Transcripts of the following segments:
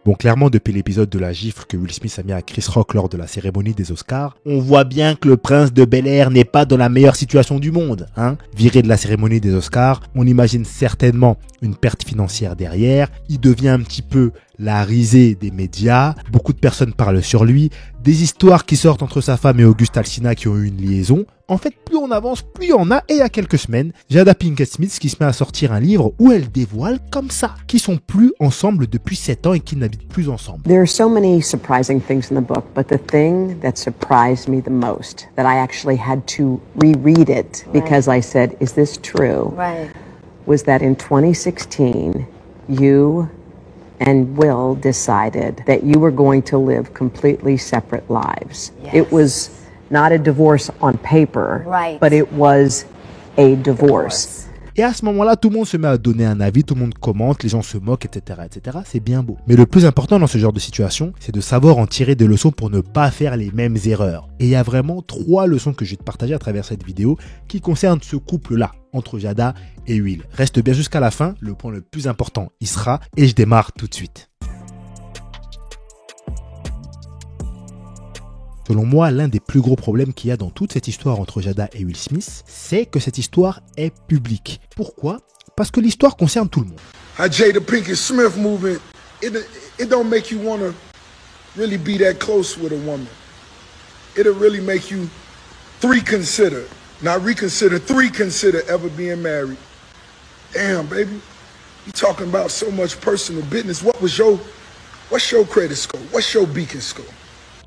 Bon, clairement, depuis l'épisode de la gifle que Will Smith a mis à Chris Rock lors de la cérémonie des Oscars, on voit bien que le prince de Bel-Air n'est pas dans la meilleure situation du monde, hein. Viré de la cérémonie des Oscars, on imagine certainement une perte financière derrière. Il devient un petit peu la risée des médias. Beaucoup de personnes parlent sur lui. Des histoires qui sortent entre sa femme et Auguste Alsina qui ont eu une liaison. En fait, plus on avance, plus il y en a. Et il y a quelques semaines, Jada Pinkett Smith qui se met à sortir un livre où elle dévoile comme ça qu'ils sont plus ensemble depuis 7 ans et qu'ils n'habitent plus ensemble. There are so many surprising things in the book, but the thing that surprised me the most, that I actually had to reread it because I said, is this true? Right. Was that in 2016, you and Will decided that you were going to live completely separate lives. Yes. It was not a divorce on paper, Right. but it was a divorce. Et à ce moment-là, tout le monde se met à donner un avis, tout le monde commente, les gens se moquent, etc., etc. C'est bien beau. Mais le plus important dans ce genre de situation, c'est de savoir en tirer des leçons pour ne pas faire les mêmes erreurs. Et il y a vraiment 3 leçons que je vais te partager à travers cette vidéo qui concernent ce couple-là, entre Jada et Will. Reste bien jusqu'à la fin, le point le plus important y sera et je démarre tout de suite. Selon moi, l'un des plus gros problèmes qu'il y a dans toute cette histoire entre Jada et Will Smith, c'est que cette histoire est publique. Pourquoi? Parce que l'histoire concerne tout le monde. How Jada Pinkett Smith moving, it don't make you want to really be that close with a woman. It'll really make you consider ever being married. Damn, baby, you talking about so much personal business. What's your credit score? What's your beacon score?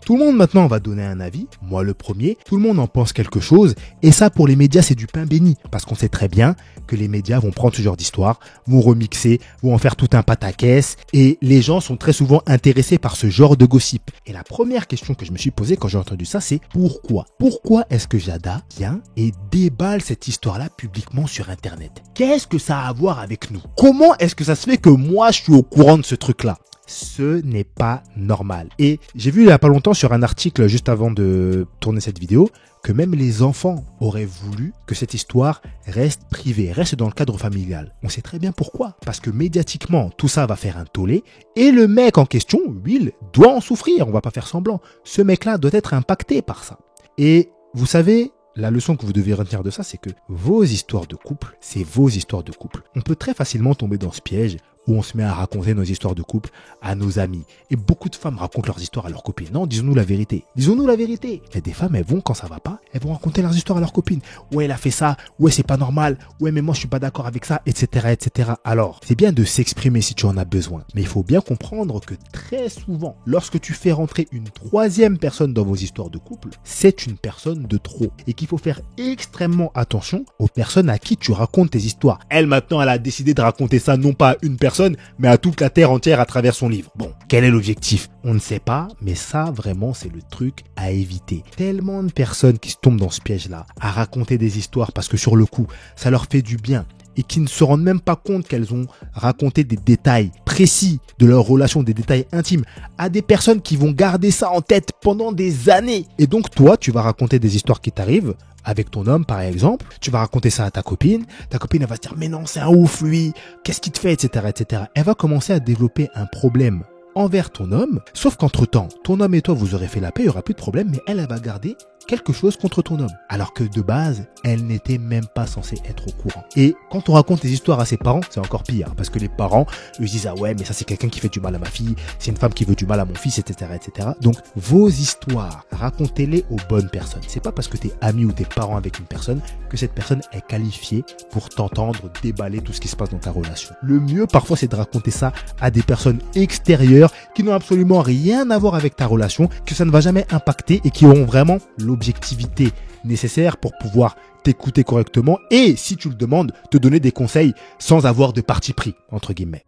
Tout le monde maintenant va donner un avis, moi le premier, tout le monde en pense quelque chose, et ça pour les médias c'est du pain béni, parce qu'on sait très bien que les médias vont prendre ce genre d'histoire, vont remixer, vont en faire tout un pataquès, et les gens sont très souvent intéressés par ce genre de gossip. Et la première question que je me suis posée quand j'ai entendu ça, c'est pourquoi? Pourquoi est-ce que Jada vient et déballe cette histoire-là publiquement sur Internet? Qu'est-ce que ça a à voir avec nous? Comment est-ce que ça se fait que moi je suis au courant de ce truc-là? Ce n'est pas normal. Et j'ai vu il y a pas longtemps sur un article juste avant de tourner cette vidéo que même les enfants auraient voulu que cette histoire reste privée, reste dans le cadre familial. On sait très bien pourquoi. Parce que médiatiquement, tout ça va faire un tollé et le mec en question, Will, doit en souffrir. On va pas faire semblant. Ce mec-là doit être impacté par ça. Et vous savez, la leçon que vous devez retenir de ça, c'est que vos histoires de couple, c'est vos histoires de couple. On peut très facilement tomber dans ce piège où on se met à raconter nos histoires de couple à nos amis. Et beaucoup de femmes racontent leurs histoires à leurs copines. Non, disons-nous la vérité. Disons-nous la vérité. Il y a des femmes, elles vont, quand ça va pas, elles vont raconter leurs histoires à leurs copines. Ouais, elle a fait ça. Ouais, c'est pas normal. Ouais, mais moi, je suis pas d'accord avec ça, etc., etc. Alors, c'est bien de s'exprimer si tu en as besoin. Mais il faut bien comprendre que très souvent, lorsque tu fais rentrer une 3e personne dans vos histoires de couple, c'est une personne de trop. Et qu'il faut faire extrêmement attention aux personnes à qui tu racontes tes histoires. Elle, maintenant, elle a décidé de raconter ça non pas à une personne, mais à toute la terre entière à travers son livre. Bon, quel est l'objectif? On ne sait pas, mais ça, vraiment, c'est le truc à éviter. Tellement de personnes qui se tombent dans ce piège-là, à raconter des histoires parce que sur le coup, ça leur fait du bien et qui ne se rendent même pas compte qu'elles ont raconté des détails précis de leur relation, des détails intimes, à des personnes qui vont garder ça en tête pendant des années. Et donc, toi, tu vas raconter des histoires qui t'arrivent, avec ton homme par exemple, tu vas raconter ça à ta copine elle va se dire mais non c'est un ouf lui, qu'est-ce qu'il te fait, etc., etc. Elle va commencer à développer un problème envers ton homme, sauf qu'entre temps, ton homme et toi vous aurez fait la paix, il n'y aura plus de problème, mais elle va garder quelque chose contre ton homme. Alors que de base, elle n'était même pas censée être au courant. Et quand on raconte des histoires à ses parents, c'est encore pire. Parce que les parents, eux, disent, ah ouais, mais ça c'est quelqu'un qui fait du mal à ma fille, c'est une femme qui veut du mal à mon fils, etc., etc. Donc, vos histoires, racontez-les aux bonnes personnes. C'est pas parce que t'es ami ou t'es parent avec une personne que cette personne est qualifiée pour t'entendre déballer tout ce qui se passe dans ta relation. Le mieux, parfois, c'est de raconter ça à des personnes extérieures qui n'ont absolument rien à voir avec ta relation, que ça ne va jamais impacter et qui auront vraiment l'objectivité nécessaire pour pouvoir t'écouter correctement et, si tu le demandes, te donner des conseils sans avoir de parti pris, entre guillemets.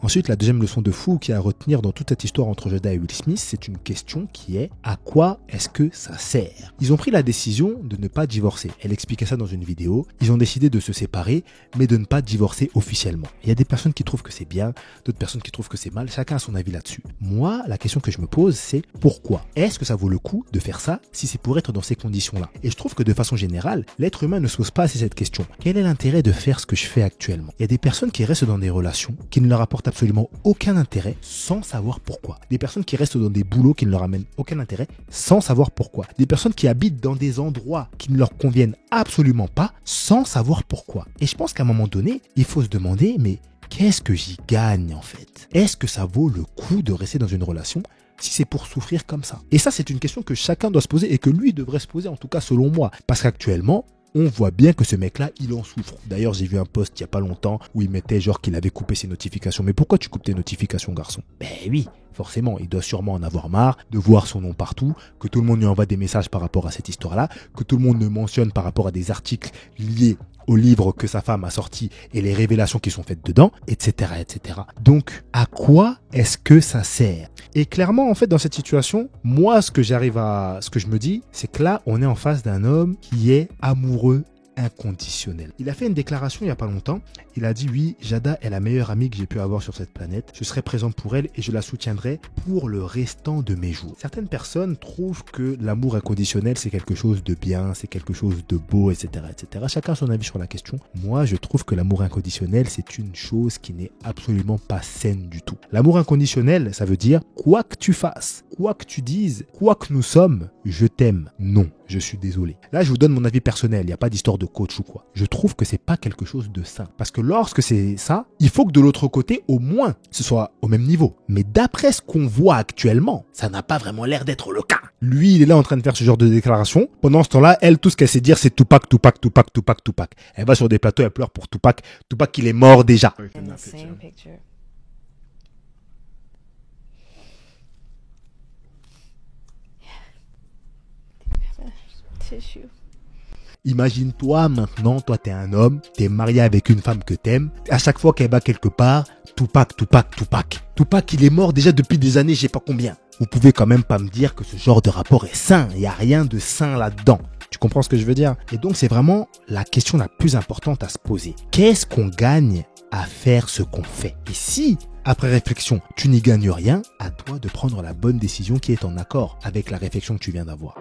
Ensuite, la deuxième leçon de fou qu'il y a à retenir dans toute cette histoire entre Jada et Will Smith, c'est une question qui est: à quoi est-ce que ça sert? Ils ont pris la décision de ne pas divorcer. Elle expliquait ça dans une vidéo. Ils ont décidé de se séparer, mais de ne pas divorcer officiellement. Il y a des personnes qui trouvent que c'est bien, d'autres personnes qui trouvent que c'est mal. Chacun a son avis là-dessus. Moi, la question que je me pose, c'est pourquoi? Est-ce que ça vaut le coup de faire ça si c'est pour être dans ces conditions-là? Et je trouve que de façon générale, l'être humain ne se pose pas assez cette question. Quel est l'intérêt de faire ce que je fais actuellement? Il y a des personnes qui restent dans des relations qui ne leur apportent absolument aucun intérêt sans savoir pourquoi. Des personnes qui restent dans des boulots qui ne leur amènent aucun intérêt sans savoir pourquoi. Des personnes qui habitent dans des endroits qui ne leur conviennent absolument pas sans savoir pourquoi. Et je pense qu'à un moment donné, il faut se demander, mais qu'est-ce que j'y gagne en fait? Est-ce que ça vaut le coup de rester dans une relation si c'est pour souffrir comme ça? Et ça, c'est une question que chacun doit se poser et que lui devrait se poser, en tout cas selon moi. Parce qu'actuellement, on voit bien que ce mec-là, il en souffre. D'ailleurs, j'ai vu un post il n'y a pas longtemps où il mettait genre qu'il avait coupé ses notifications. Mais pourquoi tu coupes tes notifications, garçon? Ben oui, forcément, il doit sûrement en avoir marre de voir son nom partout, que tout le monde lui envoie des messages par rapport à cette histoire-là, que tout le monde le mentionne par rapport à des articles liés au livre que sa femme a sorti et les révélations qui sont faites dedans, etc., etc. Donc, à quoi est-ce que ça sert? Et clairement, en fait, dans cette situation, moi, ce que je me dis, c'est que là, on est en face d'un homme qui est amoureux inconditionnel. Il a fait une déclaration il n'y a pas longtemps. Il a dit: oui, Jada est la meilleure amie que j'ai pu avoir sur cette planète. Je serai présent pour elle et je la soutiendrai pour le restant de mes jours. Certaines personnes trouvent que l'amour inconditionnel, c'est quelque chose de bien, c'est quelque chose de beau, etc., etc. Chacun a son avis sur la question. Moi, je trouve que l'amour inconditionnel, c'est une chose qui n'est absolument pas saine du tout. L'amour inconditionnel, ça veut dire quoi que tu fasses, quoi que tu dises, quoi que nous sommes, je t'aime. Non, je suis désolé. Là, je vous donne mon avis personnel. Il n'y a pas d'histoire de coach ou quoi. Je trouve que c'est pas quelque chose de sain. Parce que lorsque c'est ça, il faut que de l'autre côté, au moins, ce soit au même niveau. Mais d'après ce qu'on voit actuellement, ça n'a pas vraiment l'air d'être le cas. Lui, il est là en train de faire ce genre de déclaration. Pendant ce temps-là, elle, tout ce qu'elle sait dire, c'est Tupac, Tupac, Tupac, Tupac, Tupac. Elle va sur des plateaux, elle pleure pour Tupac. Tupac, il est mort déjà. In the same picture. Tissue. Imagine-toi maintenant, toi t'es un homme, t'es marié avec une femme que t'aimes. À chaque fois qu'elle va quelque part, Tupac, Tupac, Tupac. Tupac, il est mort déjà depuis des années, je sais pas combien. Vous pouvez quand même pas me dire que ce genre de rapport est sain. Il n'y a rien de sain là-dedans. Tu comprends ce que je veux dire? Et donc c'est vraiment la question la plus importante à se poser. Qu'est-ce qu'on gagne à faire ce qu'on fait? Et si, après réflexion, tu n'y gagnes rien, à toi de prendre la bonne décision qui est en accord avec la réflexion que tu viens d'avoir.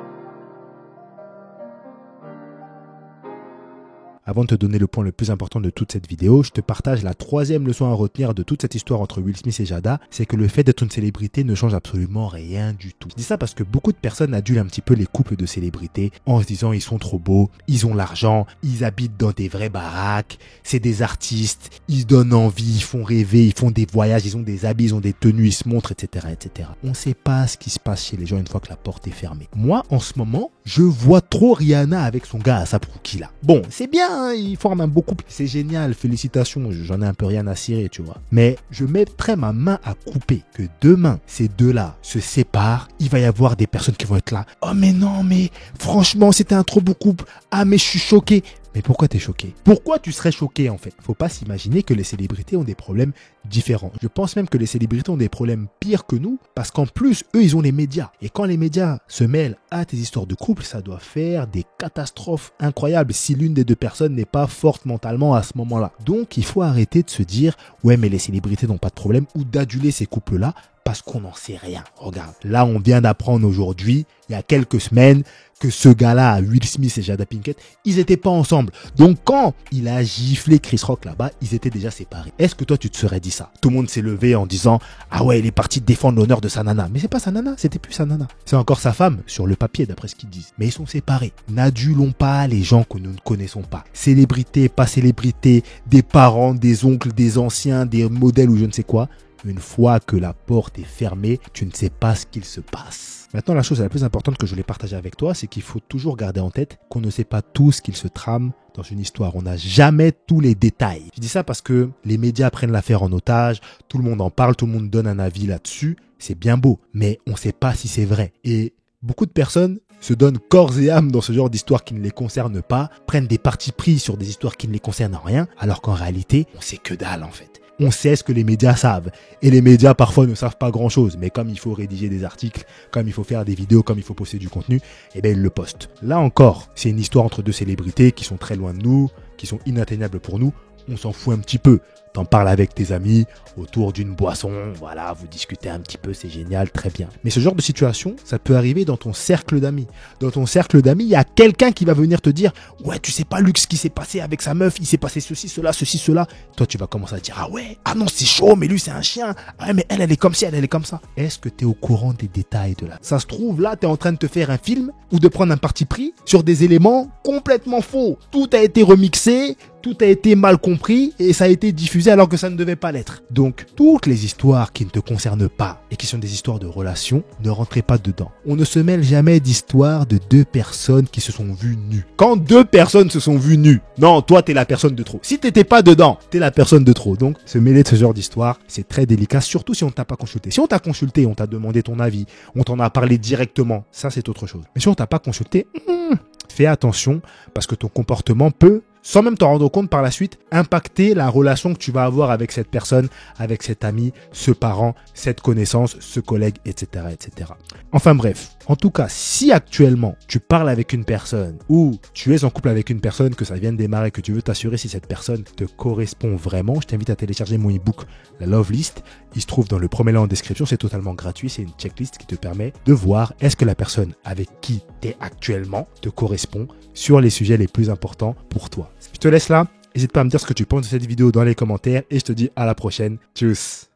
Avant de te donner le point le plus important de toute cette vidéo, je te partage la troisième leçon à retenir de toute cette histoire entre Will Smith et Jada, c'est que le fait d'être une célébrité ne change absolument rien du tout. Je dis ça parce que beaucoup de personnes adulent un petit peu les couples de célébrités en se disant ils sont trop beaux, ils ont l'argent, ils habitent dans des vraies baraques, c'est des artistes, ils donnent envie, ils font rêver, ils font des voyages, ils ont des habits, ils ont des tenues, ils se montrent, etc., etc. On ne sait pas ce qui se passe chez les gens une fois que la porte est fermée. Moi, en ce moment, je vois trop Rihanna avec son gars ASAP Rocky là. Bon, c'est bien, ils forment un beau couple, c'est génial, félicitations, j'en ai un peu rien à cirer, tu vois. Mais je mettrais ma main à couper que demain, ces deux-là se séparent, il va y avoir des personnes qui vont être là. Oh mais non, mais franchement, c'était un trop beau couple. Ah mais je suis choqué. Mais pourquoi t'es choqué? Pourquoi tu serais choqué en fait? Faut pas s'imaginer que les célébrités ont des problèmes différents. Je pense même que les célébrités ont des problèmes pires que nous parce qu'en plus, eux, ils ont les médias. Et quand les médias se mêlent à tes histoires de couple, ça doit faire des catastrophes incroyables si l'une des deux personnes n'est pas forte mentalement à ce moment-là. Donc, il faut arrêter de se dire « Ouais, mais les célébrités n'ont pas de problème » ou d'aduler ces couples-là parce qu'on n'en sait rien. Regarde, là, on vient d'apprendre aujourd'hui, il y a quelques semaines, que ce gars-là, Will Smith et Jada Pinkett, ils étaient pas ensemble. Donc quand il a giflé Chris Rock là-bas, ils étaient déjà séparés. Est-ce que toi tu te serais dit ça? Tout le monde s'est levé en disant « Ah ouais, il est parti défendre l'honneur de sa nana. » Mais c'est pas sa nana, c'était plus sa nana. C'est encore sa femme, sur le papier d'après ce qu'ils disent. Mais ils sont séparés. N'adulons pas les gens que nous ne connaissons pas. Célébrité, pas célébrité, des parents, des oncles, des anciens, des modèles ou je ne sais quoi. Une fois que la porte est fermée, tu ne sais pas ce qu'il se passe. Maintenant, la chose la plus importante que je voulais partager avec toi, c'est qu'il faut toujours garder en tête qu'on ne sait pas tout ce qu'il se trame dans une histoire. On n'a jamais tous les détails. Je dis ça parce que les médias prennent l'affaire en otage, tout le monde en parle, tout le monde donne un avis là-dessus. C'est bien beau, mais on ne sait pas si c'est vrai. Et beaucoup de personnes se donnent corps et âme dans ce genre d'histoires qui ne les concernent pas, prennent des partis pris sur des histoires qui ne les concernent en rien, alors qu'en réalité, on sait que dalle en fait. On sait ce que les médias savent. Et les médias parfois ne savent pas grand chose. Mais comme il faut rédiger des articles, comme il faut faire des vidéos, comme il faut poster du contenu, eh bien ils le postent. Là encore, c'est une histoire entre deux célébrités qui sont très loin de nous, qui sont inatteignables pour nous. On s'en fout un petit peu. T'en parles avec tes amis autour d'une boisson, voilà, vous discutez un petit peu, c'est génial, très bien. Mais ce genre de situation, ça peut arriver dans ton cercle d'amis. Dans ton cercle d'amis, il y a quelqu'un qui va venir te dire « Ouais, tu sais pas, Luc, ce qui s'est passé avec sa meuf, il s'est passé ceci, cela, ceci, cela. » Toi, tu vas commencer à dire « Ah ouais, ah non, c'est chaud, mais lui, c'est un chien. Ah mais elle est comme ci, elle est comme ça. » Est-ce que tu es au courant des détails de là? Ça se trouve, là, tu es en train de te faire un film ou de prendre un parti pris sur des éléments complètement faux. Tout a été remixé, tout a été mal compris et ça a été diffusé alors que ça ne devait pas l'être. Donc, toutes les histoires qui ne te concernent pas et qui sont des histoires de relations, ne rentrez pas dedans. On ne se mêle jamais d'histoires de deux personnes qui se sont vues nues. Quand deux personnes se sont vues nues, non, toi, t'es la personne de trop. Si t'étais pas dedans, t'es la personne de trop. Donc, se mêler de ce genre d'histoire, c'est très délicat, surtout si on t'a pas consulté. Si on t'a consulté, on t'a demandé ton avis, on t'en a parlé directement, ça c'est autre chose. Mais si on t'a pas consulté, fais attention parce que ton comportement peut, sans même t'en rendre compte par la suite, impacter la relation que tu vas avoir avec cette personne, avec cet ami, ce parent, cette connaissance, ce collègue, etc., etc. Enfin bref, en tout cas, si actuellement tu parles avec une personne ou tu es en couple avec une personne, que ça vient de démarrer, que tu veux t'assurer si cette personne te correspond vraiment, je t'invite à télécharger mon e-book, la Love List. Il se trouve dans le premier lien en description, c'est totalement gratuit, c'est une checklist qui te permet de voir est-ce que la personne avec qui tu es actuellement te correspond sur les sujets les plus importants pour toi. Je te laisse là, n'hésite pas à me dire ce que tu penses de cette vidéo dans les commentaires et je te dis à la prochaine. Tchuss.